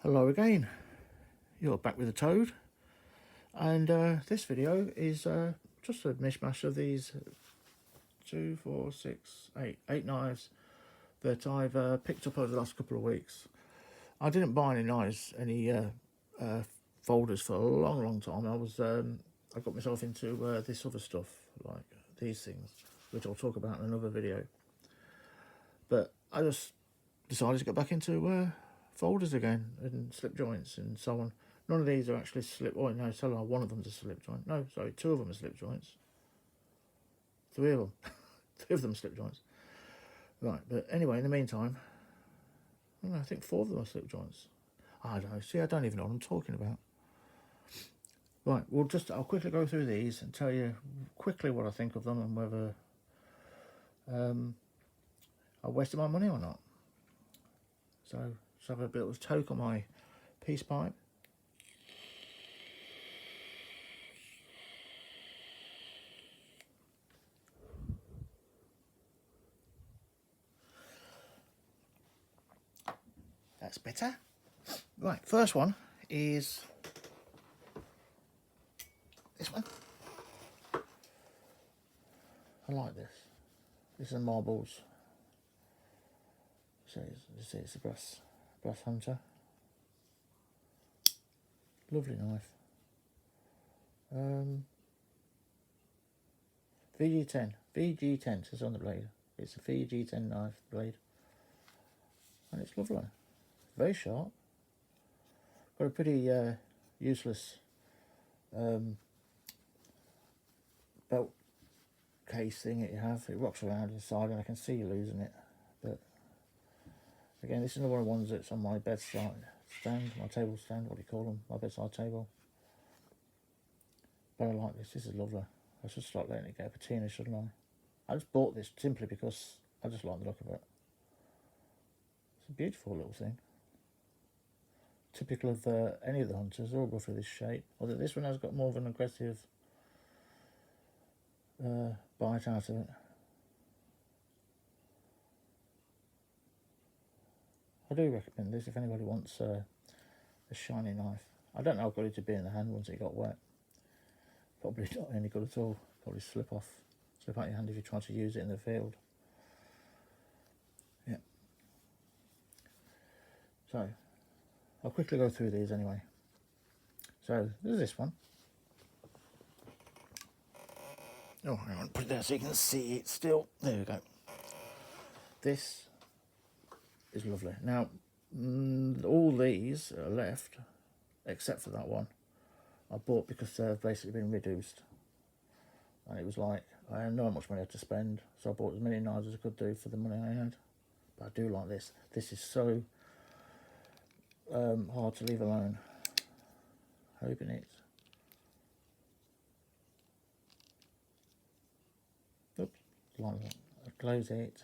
Hello again, you're back with the Toad, and this video is just a mishmash of these 2, 4, 6, 8, 8 knives that I've picked up over the last couple of weeks. I didn't buy any folders for a long time. I got myself into this other stuff, like these things, which I'll talk about in another video. But I just decided to get back into folders again and slip joints and so on. None of these are actually slip. Oh no, so one of them's a slip joint. No, sorry, two of them are slip joints. Three of them, three of them are slip joints. Right, but anyway, in the meantime, I think four of them are slip joints. I don't know. See, I don't even know what I'm talking about. Right, I'll quickly go through these and tell you quickly what I think of them and whether I wasted my money or not. So, let's have a bit of toke on my peace pipe. That's better. Right, first one is this one. I like this. This is marbles. So it's a brass hunter. Lovely knife. VG10 says on the blade. It's a VG10 knife blade, and it's lovely. Very sharp. Got a pretty useless belt case thing that you have. It rocks around inside, and I can see you losing it. But again, this is one of the ones that's on my bedside stand, my table stand. What do you call them? My bedside table. But I like this. This is lovely. I should start letting it get a patina, shouldn't I? I just bought this simply because I just like the look of it. It's a beautiful little thing. Typical of any of the hunters, they're all roughly this shape. Although this one has got more of an aggressive bite out of it. I do recommend this if anybody wants a shiny knife. I don't know how good it would be in the hand once it got wet. Probably not any good at all. Probably slip out your hand if you try to use it in the field. Yeah. So, I'll quickly go through these anyway. So, there's this one. Oh, hang on, put it there so you can see it still. There we go. This is lovely. Now, all these are left, except for that one. I bought because they've basically been reduced. And it was like, I didn't know how much money I had to spend, so I bought as many knives as I could do for the money I had. But I do like this. This is so hard to leave alone. Open it. Oops, like that. Close it.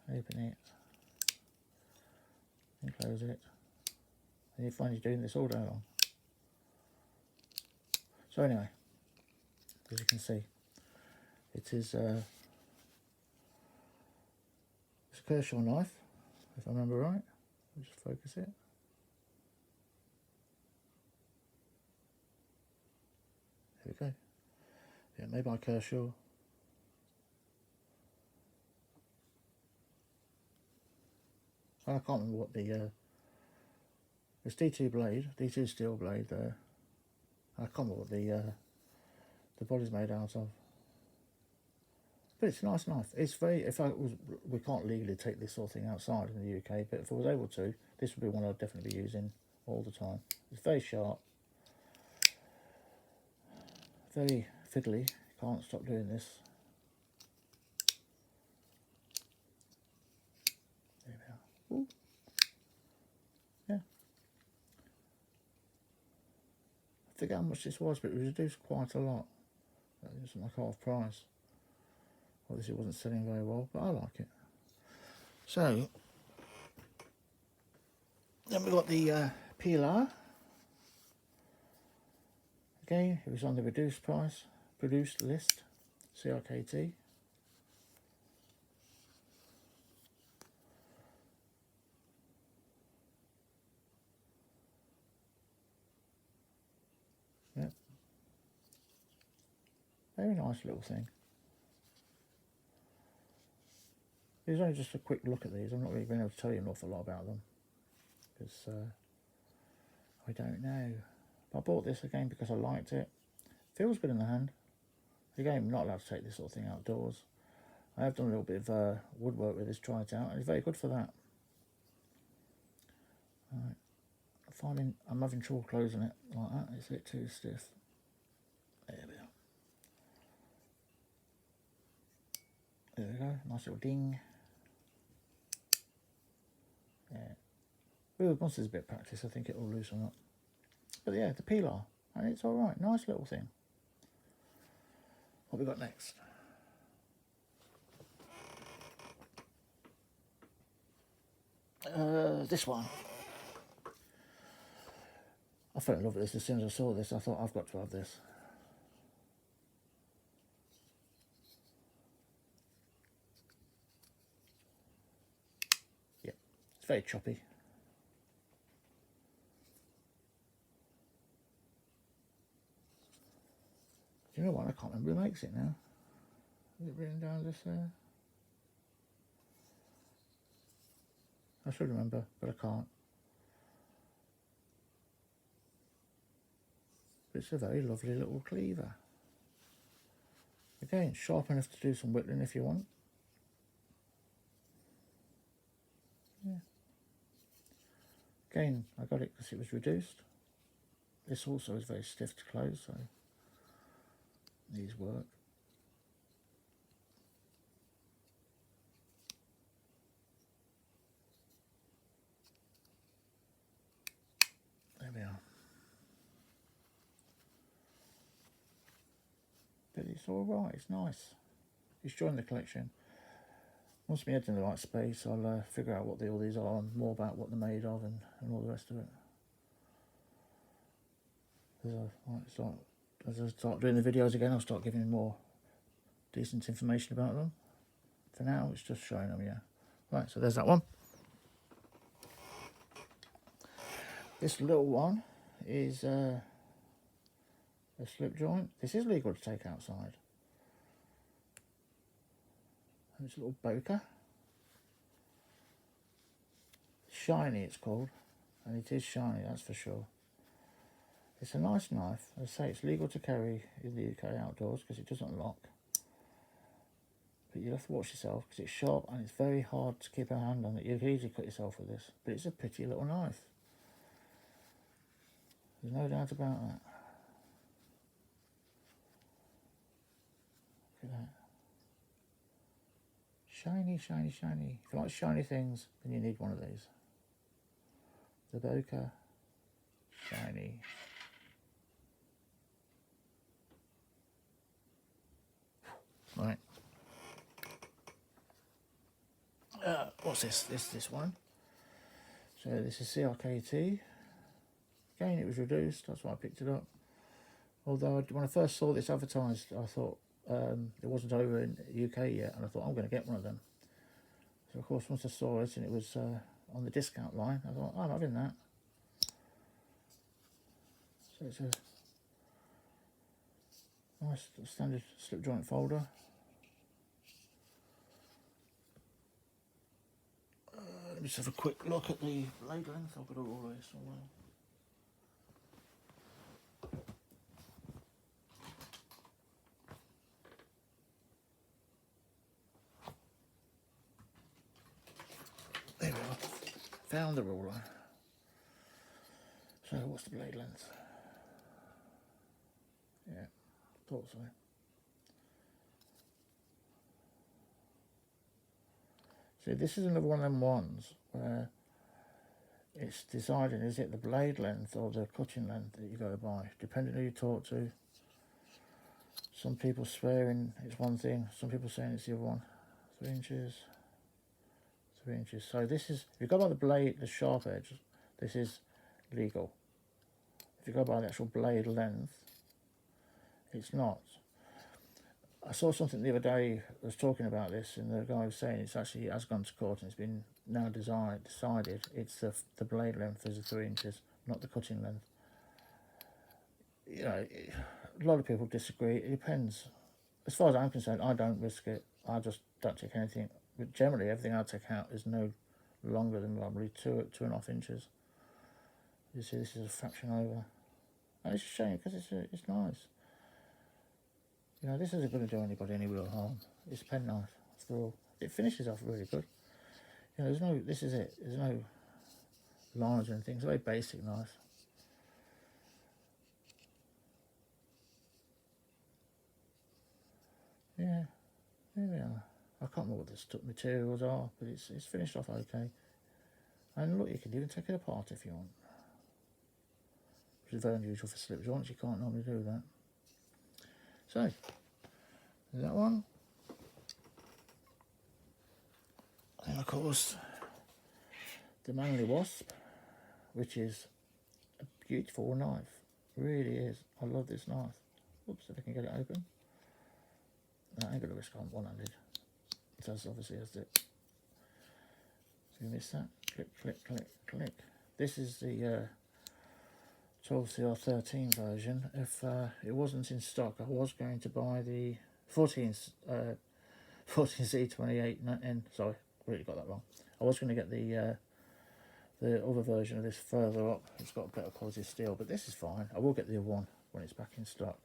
Open it. And close it. And you find you're doing this all day long. So anyway, as you can see, it is it's a Kershaw knife, if I remember right. I'll just focus it. There we go. Yeah, made by Kershaw. And I can't remember what the it's D2 blade, D2 steel blade there. I can't remember what the body's made out of. But it's a nice knife. It's very, we can't legally take this sort of thing outside in the UK, but if I was able to, this would be one I'd definitely be using all the time. It's very sharp. Very fiddly. Can't stop doing this. There we are. Ooh. Yeah. I forget how much this was, but it was reduced quite a lot. It was like half price. Obviously it wasn't selling very well, but I like it. So, then we've got the Pilar. Again, it was on the reduced list, CRKT. Very nice little thing. It's only just a quick look at these. I'm not really going to be able to tell you an awful lot about them because I don't know. But I bought this again because I liked it. Feels good in the hand. Again, I'm not allowed to take this sort of thing outdoors. I have done a little bit of woodwork with this, try it out, and it's very good for that. Right. I'm having trouble closing it like that. It's a bit too stiff. There we are. There we go. Nice little ding. Yeah. Well, once there's a bit of practice, I think it will loosen up. But yeah, the Pilar, and it's all right. Nice little thing. What we got next? This one. I fell in love with this as soon as I saw this. I thought, I've got to have this. Yeah, it's very choppy. Do you know what? I can't remember who makes it now. Is it written down this there? I should remember, but I can't. It's a very lovely little cleaver. Again, sharp enough to do some whittling if you want. Yeah. Again, I got it because it was reduced. This also is very stiff to close, so these work. There we are. But it's all right, it's nice. It's joined the collection. Once my head's in the right space, I'll figure out what all these are and more about what they're made of and all the rest of it. As I start doing the videos again, I'll start giving you more decent information about them. For now, it's just showing them, yeah. Right, so there's that one. This little one is a slip joint. This is legal to take outside. And it's a little Boker. Shiny, it's called. And it is shiny, that's for sure. It's a nice knife. As I say, it's legal to carry in the UK outdoors because it doesn't lock. But you have to watch yourself because it's sharp and it's very hard to keep a hand on it. You can easily cut yourself with this, but it's a pretty little knife. There's no doubt about that. Look at that. Shiny, shiny, shiny. If you like shiny things, then you need one of these. The Boker Shiny. Right. What's this? This one. So this is CRKT. Again, it was reduced. That's why I picked it up. Although when I first saw this advertised, I thought it wasn't over in the UK yet, and I thought I'm going to get one of them. So of course, once I saw it and it was on the discount line, I thought, I'm having that. So it's a nice standard slip joint folder. Let me just have a quick look at the blade length. I've got it all there somewhere. There we are. Found the ruler. So what's the blade length? Yeah, thought so. See, this is another one of them ones where it's deciding, is it the blade length or the cutting length that you go by, depending who you talk to. Some people swearing it's one thing, some people saying it's the other one. 3 inches, 3 inches. So this is, if you go by the blade, the sharp edge, this is legal. If you go by the actual blade length, it's not. I saw something the other day that was talking about this, and the guy was saying it has gone to court and it's been now decided it's the blade length is the 3 inches, not the cutting length. You know, a lot of people disagree. It depends. as far as I'm concerned, I don't risk it. I just don't take anything. But generally, everything I take out is no longer than probably 2.5 inches. You see, this is a fraction over. And it's a shame because it's nice. You know, this isn't going to do anybody any real harm. It's a penknife, after all. It finishes off really good. You know, there's no, this is it. There's no lines or anything. It's a very basic knife. Yeah, there we are. I can't remember what the stuck materials are, but it's finished off okay. And look, you can even take it apart if you want. Which is very unusual for slip joints, you can't normally do that. So, there's that one. And of course, the Manly Wasp, which is a beautiful knife. It really is. I love this knife. Oops, if I can get it open. No, I ain't going to risk on one-handed. It does obviously has it. So you miss that. Click, click, click, click. This is the 12CR13 version. If it wasn't in stock, I was going to buy the 14C28N. Sorry, really got that wrong. I was going to get the other version of this further up. It's got a better quality steel, but this is fine. I will get the other one when it's back in stock.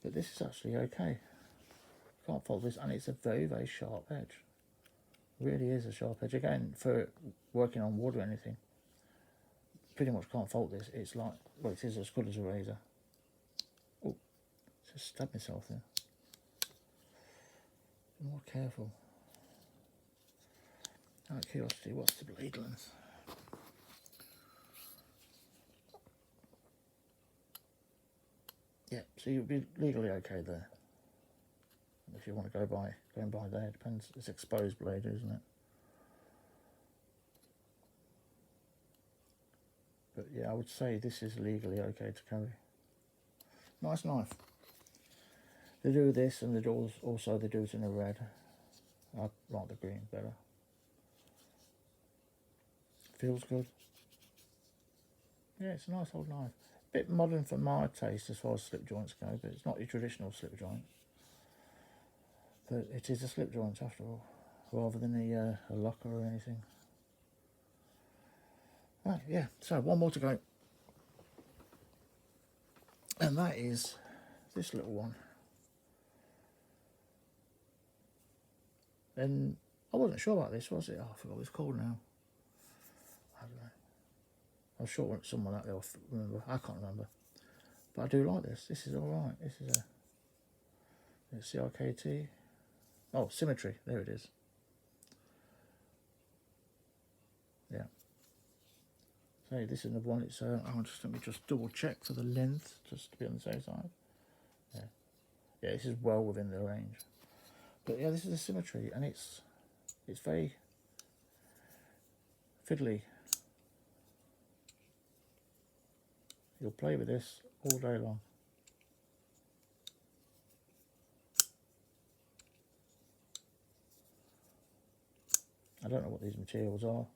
But this is actually okay. Can't fault this, and it's a very, very sharp edge. Really is a sharp edge. Again, for working on wood or anything, pretty much can't fault this. It's like, well, it is as good as a razor. Oh, just stabbed myself there. Be more careful. Out of curiosity, what's the blade length? Yeah, so you'll be legally okay there. If you want to go and buy there, depends. It's exposed blade, isn't it? But yeah, I would say this is legally okay to carry. Nice knife. They do this, and they do also they do it in a red. I like the green better. Feels good. Yeah, it's a nice old knife. Bit modern for my taste as far as slip joints go, but it's not your traditional slip joint. But it is a slip joint after all, rather than a locker or anything. Right, yeah, so one more to go. And that is this little one. And I wasn't sure about this, was it? Oh, I forgot what it's called now. I don't know. I'm sure someone out there will remember. I can't remember. But I do like this. This is alright. This is a CRKT. Oh, Symmetry. There it is. Yeah. So this is another one. It's let me just double check for the length, just to be on the safe side. Yeah. Yeah, this is well within the range. But yeah, this is a Symmetry, and it's very fiddly. You'll play with this all day long. I don't know what these materials are.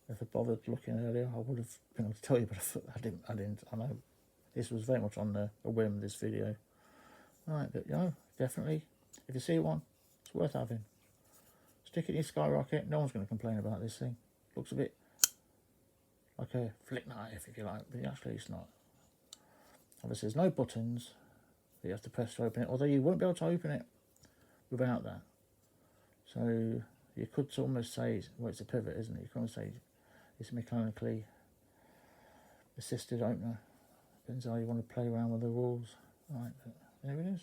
If I bothered looking earlier, I would have been able to tell you, but I didn't. I know this was very much on a whim, this video. Right, but you know, definitely, if you see one, it's worth having. Stick it in your Skyrocket. No one's going to complain about this thing. Looks a bit like a flick knife, if you like, but actually it's not. Obviously, there's no buttons that you have to press to open it, although you won't be able to open it without that. So you could almost say, well, it's a pivot, isn't it? You can almost say it's a mechanically assisted opener. Depends how you want to play around with the rules. Right, but there it is.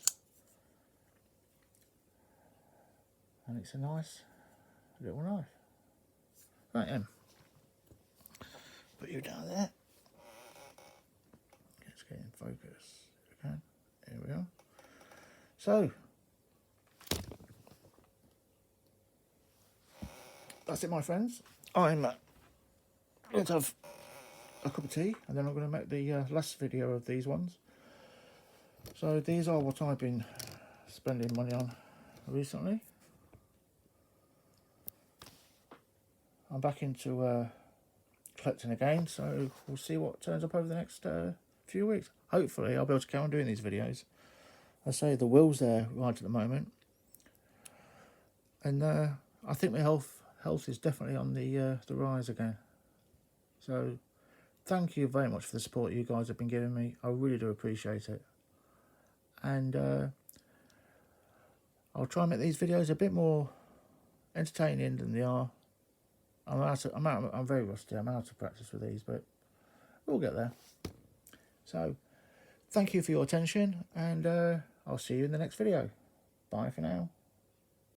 And it's a nice little knife. Right then. Put you down there. Let's get in focus. Okay, there we are. So, that's it, my friends. I'm going to have a cup of tea, and then I'm going to make the last video of these ones. So these are what I've been spending money on recently. I'm back into collecting again, so we'll see what turns up over the next few weeks. Hopefully I'll be able to carry on doing these videos. I say the will's there right at the moment, and I think my health is definitely on the rise again. So thank you very much for the support you guys have been giving me. I really do appreciate it. And I'll try and make these videos a bit more entertaining than they are. I'm very rusty. I'm out of practice with these, but we'll get there. So thank you for your attention, and I'll see you in the next video. Bye for now.